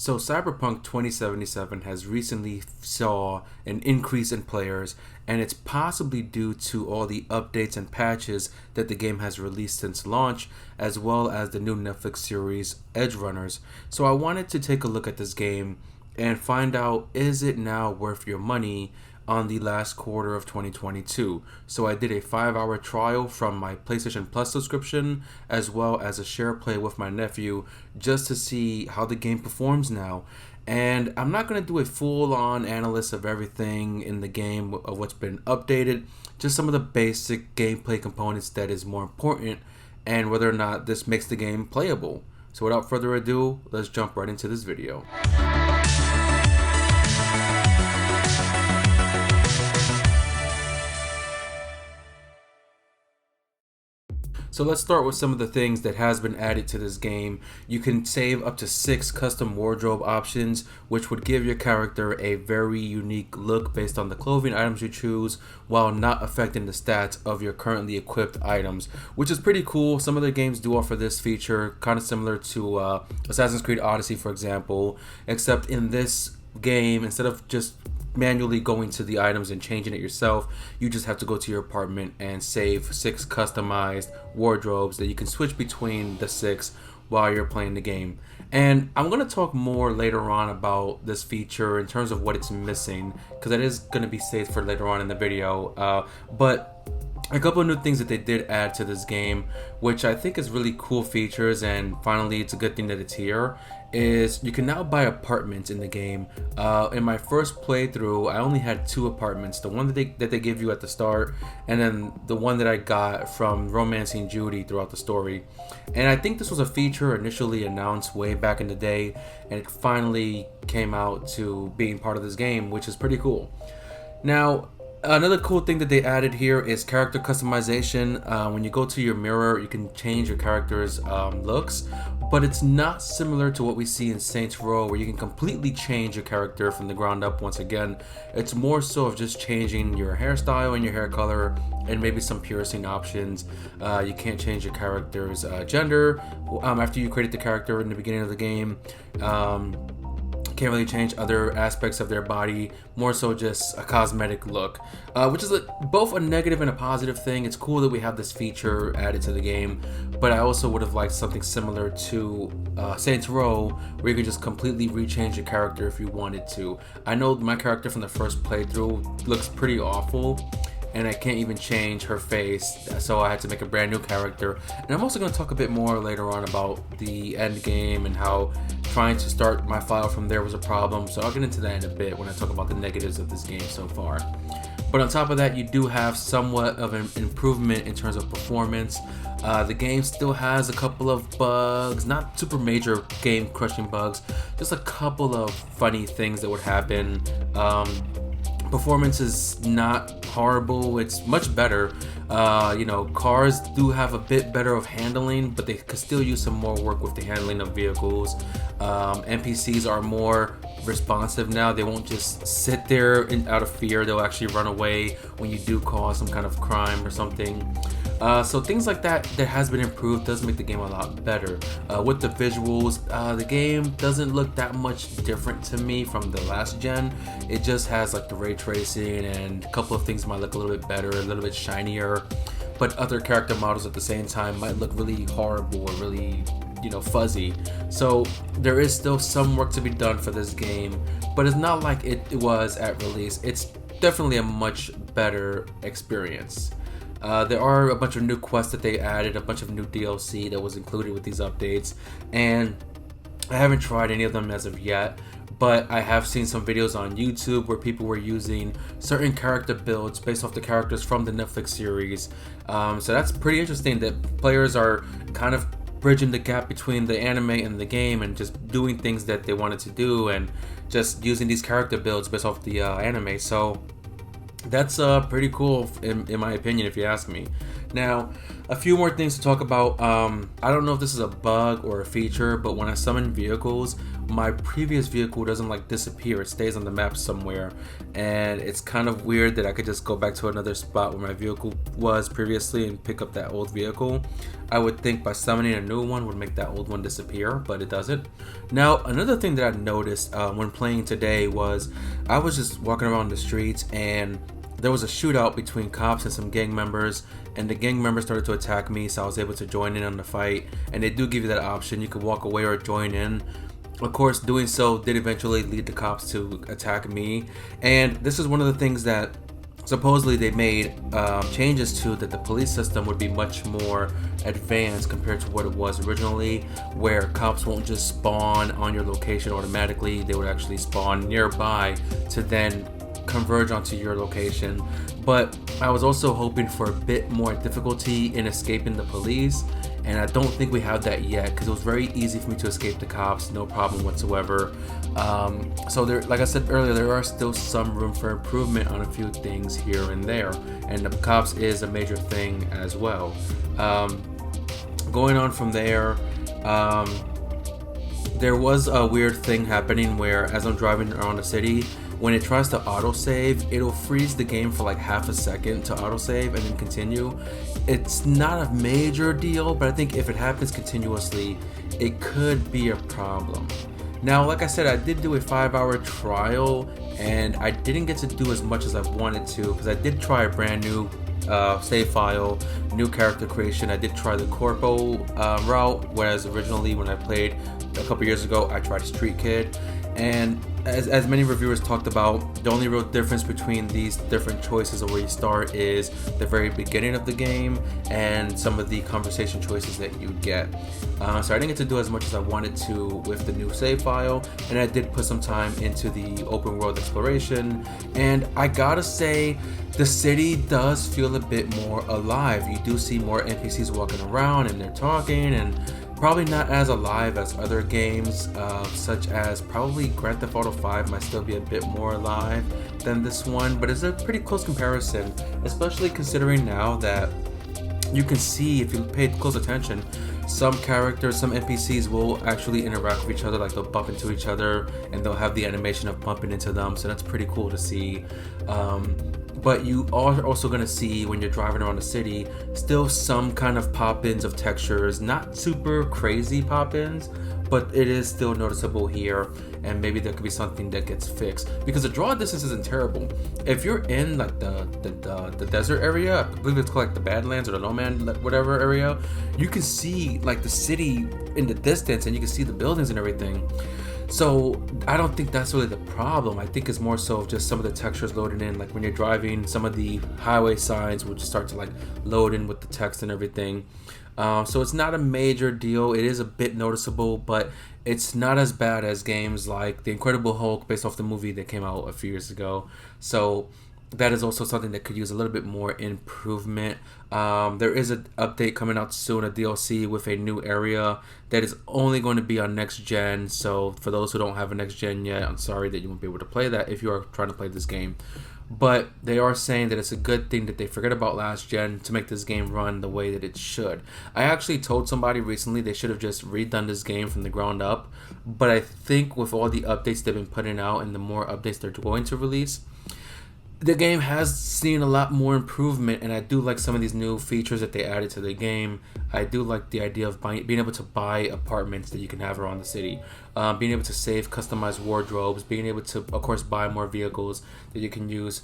So Cyberpunk 2077 has recently saw an increase in players, and it's possibly due to all the updates and patches that the game has released since launch, as well as the new Netflix series Edge Runners. So I wanted to take a look at this game and find out, is it now worth your money on the last quarter of 2022. So I did a 5-hour trial from my PlayStation Plus subscription, as well as a share play with my nephew, just to see how the game performs now. And I'm not going to do a full-on analysis of everything in the game, of what's been updated, just some of the basic gameplay components that is more important, and whether or not this makes the game playable. So without further ado, let's jump right into this video. So let's start with some of the things that has been added to this game. You can save up to 6 custom wardrobe options, which would give your character a very unique look based on the clothing items you choose, while not affecting the stats of your currently equipped items, which is pretty cool. Some other games do offer this feature, kind of similar to Assassin's Creed Odyssey, for example, except in this game, instead of just manually going to the items and changing it yourself, you just have to go to your apartment and save 6 customized wardrobes that you can switch between the 6 while you're playing the game. And I'm going to talk more later on about this feature in terms of what it's missing, because that is going to be saved for later on in the video. But a couple of new things that they did add to this game, which I think is really cool features, and finally it's a good thing that it's here, is you can now buy apartments in the game. In my first playthrough, I only had 2 apartments, the one that they give you at the start, and then the one that I got from romancing Judy throughout the story. And I think this was a feature initially announced way back in the day, and it finally came out to being part of this game, which is pretty cool. Now, another cool thing that they added here is character customization. When you go to your mirror, you can change your character's looks, but it's not similar to what we see in Saints Row, where you can completely change your character from the ground up. Once again, it's more so of just changing your hairstyle and your hair color, and maybe some piercing options. You can't change your character's gender after you created the character in the beginning of the game. Can't really change other aspects of their body, more so just a cosmetic look, which is both a negative and a positive thing. It's cool that we have this feature added to the game, but I also would have liked something similar to Saints Row, where you could just completely rechange your character if you wanted to. I know my character from the first playthrough looks pretty awful, and I can't even change her face, so I had to make a brand new character. And I'm also going to talk a bit more later on about the end game and how trying to start my file from there was a problem, so I'll get into that in a bit when I talk about the negatives of this game so far. But on top of that, you do have somewhat of an improvement in terms of performance. The game still has a couple of bugs, not super major game crushing bugs, just a couple of funny things that would happen. Performance is not horrible, it's much better. Cars do have a bit better of handling, but they could still use some more work with the handling of vehicles. NPCs are more responsive now. They won't just sit there out of fear. They'll actually run away when you do cause some kind of crime or something. So things like that has been improved, does make the game a lot better. With the visuals, the game doesn't look that much different to me from the last gen. It just has like the ray tracing, and a couple of things might look a little bit better, a little bit shinier, but other character models at the same time might look really horrible or really fuzzy. So there is still some work to be done for this game, but it's not like it was at release. It's definitely a much better experience. There are a bunch of new quests that they added, a bunch of new DLC that was included with these updates, and I haven't tried any of them as of yet, but I have seen some videos on YouTube where people were using certain character builds based off the characters from the Netflix series. So that's pretty interesting that players are kind of bridging the gap between the anime and the game, and just doing things that they wanted to do, and just using these character builds based off the anime. So that's pretty cool in my opinion, if you ask me. Now, a few more things to talk about. I don't know if this is a bug or a feature, but when I summon vehicles, my previous vehicle doesn't like disappear. It stays on the map somewhere, and it's kind of weird that I could just go back to another spot where my vehicle was previously and pick up that old vehicle. I would think by summoning a new one would make that old one disappear, but it doesn't. Now, another thing that I noticed when playing today was I was just walking around the streets, and there was a shootout between cops and some gang members, and the gang members started to attack me, so I was able to join in on the fight. And they do give you that option. You could walk away or join in. Of course, doing so did eventually lead the cops to attack me. And this is one of the things that supposedly they made changes to, that the police system would be much more advanced compared to what it was originally, where cops won't just spawn on your location automatically. They would actually spawn nearby to then converge onto your location. But I was also hoping for a bit more difficulty in escaping the police, and I don't think we have that yet, because it was very easy for me to escape the cops, no problem whatsoever. So there, like I said earlier, there are still some room for improvement on a few things here and there, and the cops is a major thing as well. Going on from there, there was a weird thing happening where, as I'm driving around the city, when it tries to autosave, it'll freeze the game for like half a second to autosave and then continue. It's not a major deal, but I think if it happens continuously, it could be a problem. Now, like I said, I did do a 5-hour trial, and I didn't get to do as much as I wanted to, because I did try a brand new save file, new character creation. I did try the corpo route, whereas originally when I played a couple years ago, I tried Street Kid. And as many reviewers talked about, the only real difference between these different choices of where you start is the very beginning of the game and some of the conversation choices that you get. So I didn't get to do as much as I wanted to with the new save file, and I did put some time into the open world exploration, and I gotta say, the city does feel a bit more alive. You do see more NPCs walking around, and they're talking, and probably not as alive as other games, such as probably Grand Theft Auto 5 might still be a bit more alive than this one, but it's a pretty close comparison, especially considering now that you can see, if you pay close attention, some characters, some NPCs will actually interact with each other, like they'll bump into each other and they'll have the animation of bumping into them, so that's pretty cool to see. But you are also going to see, when you're driving around the city, still some kind of pop-ins of textures, not super crazy pop-ins, but it is still noticeable here, and maybe there could be something that gets fixed, because the draw distance isn't terrible. If you're in like the desert area, I believe it's called like the Badlands or the No Man whatever area, you can see like the city in the distance, and you can see the buildings and everything. So I don't think that's really the problem. I think it's more so just some of the textures loading in, like when you're driving, some of the highway signs will just start to like load in with the text and everything. So it's not a major deal. It is a bit noticeable, but it's not as bad as games like The Incredible Hulk, based off the movie that came out a few years ago. So that is also something that could use a little bit more improvement. There is an update coming out soon, a DLC with a new area that is only going to be on next gen. So for those who don't have a next gen yet, I'm sorry that you won't be able to play that if you are trying to play this game. But they are saying that it's a good thing that they forget about last gen to make this game run the way that it should. I actually told somebody recently they should have just redone this game from the ground up. But I think with all the updates they've been putting out and the more updates they're going to release, the game has seen a lot more improvement, and I do like some of these new features that they added to the game. I do like the idea of being able to buy apartments that you can have around the city, being able to save customized wardrobes, being able to, of course, buy more vehicles that you can use.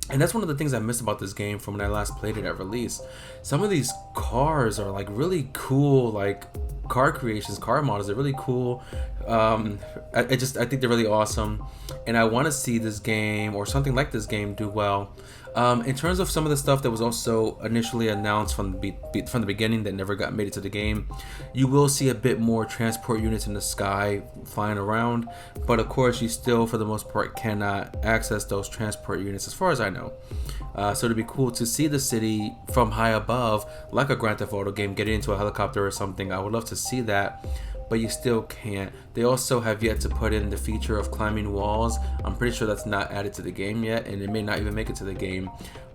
And that's one of the things I missed about this game from when I last played it at release. Some of these cars are like really cool, like car creations, car models. They're really cool. I think they're really awesome, and I want to see this game or something like this game do well. In terms of some of the stuff that was also initially announced from the beginning that never got made it to the game, you will see a bit more transport units in the sky flying around, but of course you still, for the most part, cannot access those transport units as far as I know. So it'd be cool to see the city from high above, like a Grand Theft Auto game, getting into a helicopter or something. I would love to see that, but you still can't. They also have yet to put in the feature of climbing walls. I'm pretty sure that's not added to the game yet, and it may not even make it to the game.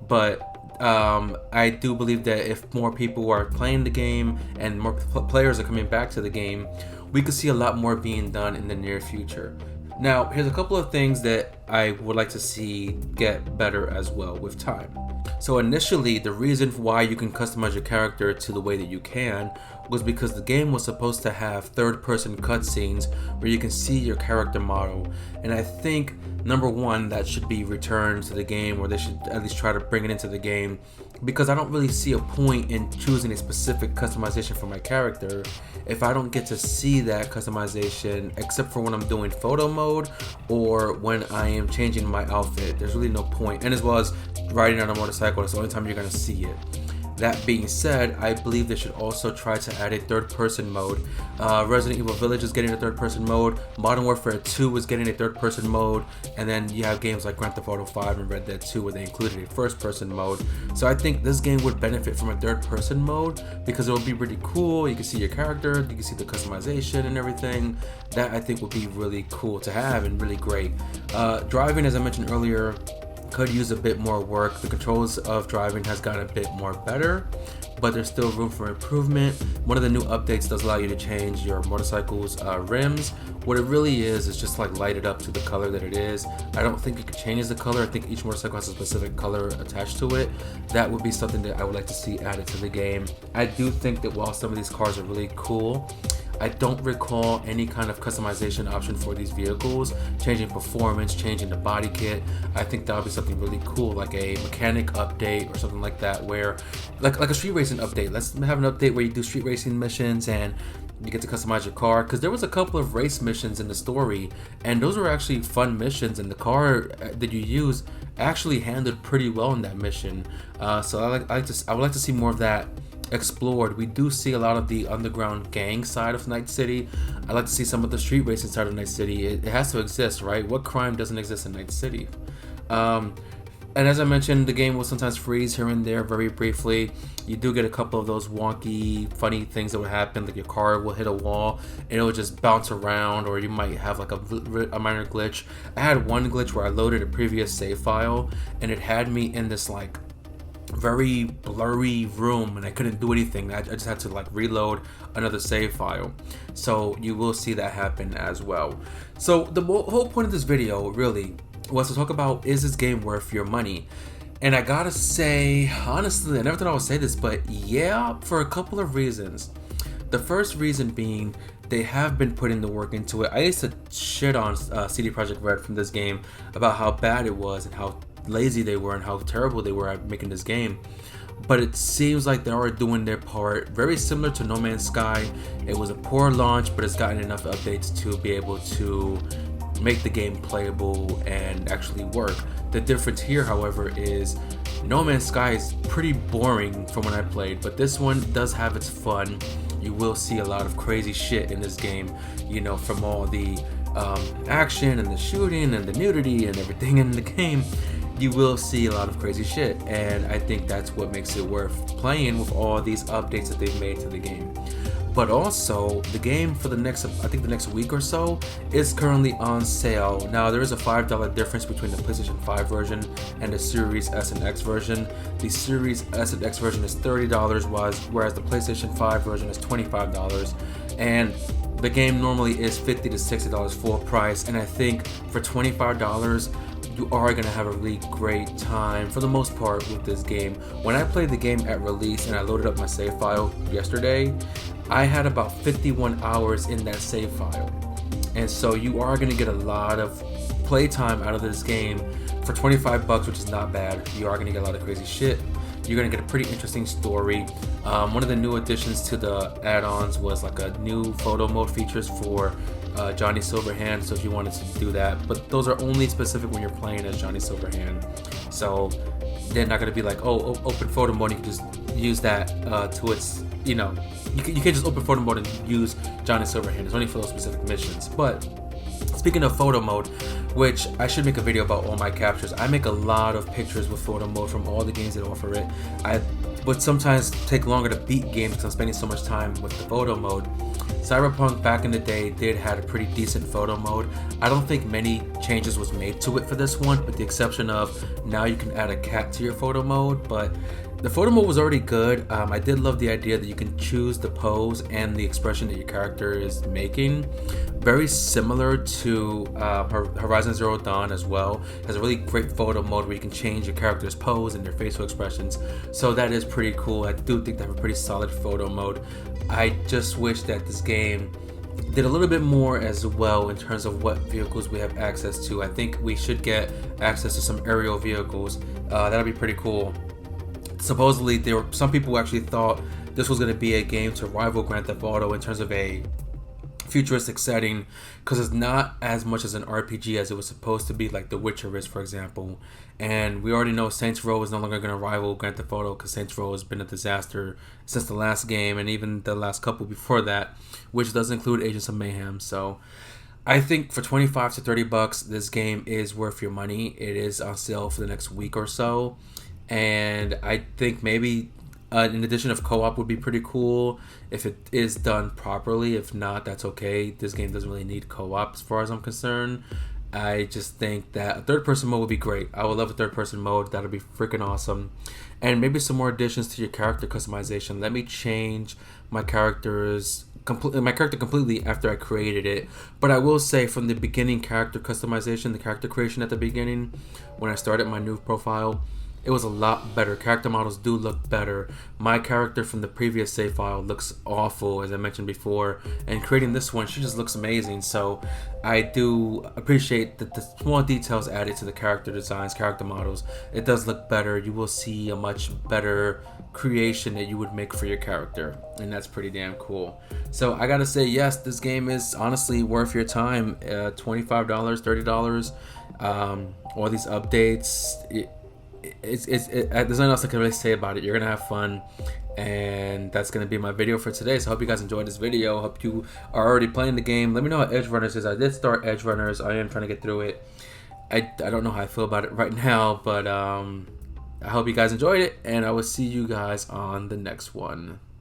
But I do believe that if more people are playing the game and more players are coming back to the game, we could see a lot more being done in the near future. Now, here's a couple of things that I would like to see get better as well with time. So initially, the reason why you can customize your character to the way that you can was because the game was supposed to have third-person cutscenes where you can see your character model. And I think, number one, that should be returned to the game, or they should at least try to bring it into the game, because I don't really see a point in choosing a specific customization for my character if I don't get to see that customization except for when I'm doing photo mode or when I am changing my outfit. There's really no point. And as well as riding on a motorcycle, that's the only time you're going to see it. That being said, I believe they should also try to add a third-person mode. Resident Evil Village is getting a third-person mode. Modern Warfare 2 is getting a third-person mode. And then you have games like Grand Theft Auto 5 and Red Dead 2 where they included a first-person mode. So I think this game would benefit from a third-person mode because it would be really cool. You can see your character, you can see the customization and everything. That I think would be really cool to have and really great. Driving, as I mentioned earlier, could use a bit more work. The controls of driving has gotten a bit more better, but there's still room for improvement. One of the new updates does allow you to change your motorcycle's rims. What it really is just like light it up to the color that it is. I don't think it could change the color. I think each motorcycle has a specific color attached to it. That would be something that I would like to see added to the game. I do think that while some of these cars are really cool, I don't recall any kind of customization option for these vehicles, changing performance, changing the body kit. I think that would be something really cool, like a mechanic update or something like that, where like a street racing update. Let's have an update where you do street racing missions and you get to customize your car, because there was a couple of race missions in the story and those were actually fun missions, and the car that you use actually handled pretty well in that mission. So I would like to see more of that explored. We do see a lot of the underground gang side of Night City. I'd like to see some of the street racing side of Night City. It has to exist, right? What crime doesn't exist in Night City? And as I mentioned, the game will sometimes freeze here and there very briefly. You do get a couple of those wonky, funny things that would happen, like your car will hit a wall and it will just bounce around, or you might have like a minor glitch. I had one glitch where I loaded a previous save file and it had me in this like very blurry room and I couldn't do anything. I just had to like reload another save file. So you will see that happen as well. So the whole point of this video really was to talk about, is this game worth your money? And I gotta say, honestly, I never thought I would say this, but yeah, for a couple of reasons. The first reason being, they have been putting the work into it. I used to shit on CD Projekt Red from this game about how bad it was and how lazy they were and how terrible they were at making this game, but it seems like they are doing their part. Very similar to No Man's Sky. It was a poor launch, but it's gotten enough updates to be able to make the game playable and actually work. The difference here, however, is No Man's Sky is pretty boring from when I played, but this one does have its fun. You will see a lot of crazy shit in this game, you know, from all the action and the shooting and the nudity and everything in the game. You will see a lot of crazy shit, and I think that's what makes it worth playing with all these updates that they've made to the game. But also, the game for the next week or so is currently on sale. Now, there is a $5 difference between the PlayStation 5 version and the Series S and X version. The Series S and X version is $30, whereas the PlayStation 5 version is $25. And the game normally is $50 to $60 full price, and I think for $25, you are going to have a really great time for the most part with this game. When I played the game at release and I loaded up my save file yesterday, I had about 51 hours in that save file. And so you are going to get a lot of playtime out of this game for $25, which is not bad. You are going to get a lot of crazy shit. You're going to get a pretty interesting story. One of the new additions to the add-ons was like a new photo mode features for Johnny Silverhand, so if you wanted to do that, but those are only specific when you're playing as Johnny Silverhand. So they're not going to be like, oh, open photo mode, you can just use that to its, you know, you can't just open photo mode and use Johnny Silverhand. It's only for those specific missions. But speaking of photo mode, which I should make a video about all my captures. I make a lot of pictures with photo mode from all the games that offer it. I would sometimes take longer to beat games because I'm spending so much time with the photo mode. Cyberpunk back in the day did had a pretty decent photo mode. I don't think many changes was made to it for this one, with the exception of now you can add a cat to your photo mode, but The photo mode was already good. I did love the idea that you can choose the pose and the expression that your character is making. Very similar to Horizon Zero Dawn as well. Has a really great photo mode where you can change your character's pose and their facial expressions. So that is pretty cool. I do think they have a pretty solid photo mode. I just wish that this game did a little bit more as well in terms of what vehicles we have access to. I think we should get access to some aerial vehicles. That'll be pretty cool. Supposedly, there were some people who actually thought this was going to be a game to rival Grand Theft Auto in terms of a futuristic setting, because it's not as much as an RPG as it was supposed to be, like The Witcher is, for example. And we already know Saints Row is no longer going to rival Grand Theft Auto, because Saints Row has been a disaster since the last game and even the last couple before that, which does include Agents of Mayhem. So I think for 25 to 30 bucks, this game is worth your money. It is on sale for the next week or so. And I think maybe an addition of co-op would be pretty cool if it is done properly. If not, that's okay. This game doesn't really need co-op as far as I'm concerned. I just think that a third-person mode would be great. I would love a third-person mode. That would be freaking awesome. And maybe some more additions to your character customization. Let me change my character completely after I created it. But I will say, from the beginning character customization, the character creation at the beginning, when I started my new profile, it was a lot better. Character models do look better. My character from the previous save file looks awful, as I mentioned before, and creating this one, she just looks amazing. So I do appreciate that the small details added to the character designs, character models. It does look better. You will see a much better creation that you would make for your character, and that's pretty damn cool. So I gotta say, yes, this game is honestly worth your time. $25, $30. All these updates. There's nothing else I can really say about it. You're gonna have fun, and that's gonna be my video for today. So I hope you guys enjoyed this video. Hope you are already playing the game. Let me know how Edge Runners is. I did start Edge Runners. I am trying to get through it. I don't know how I feel about it right now, but I hope you guys enjoyed it, and I will see you guys on the next one.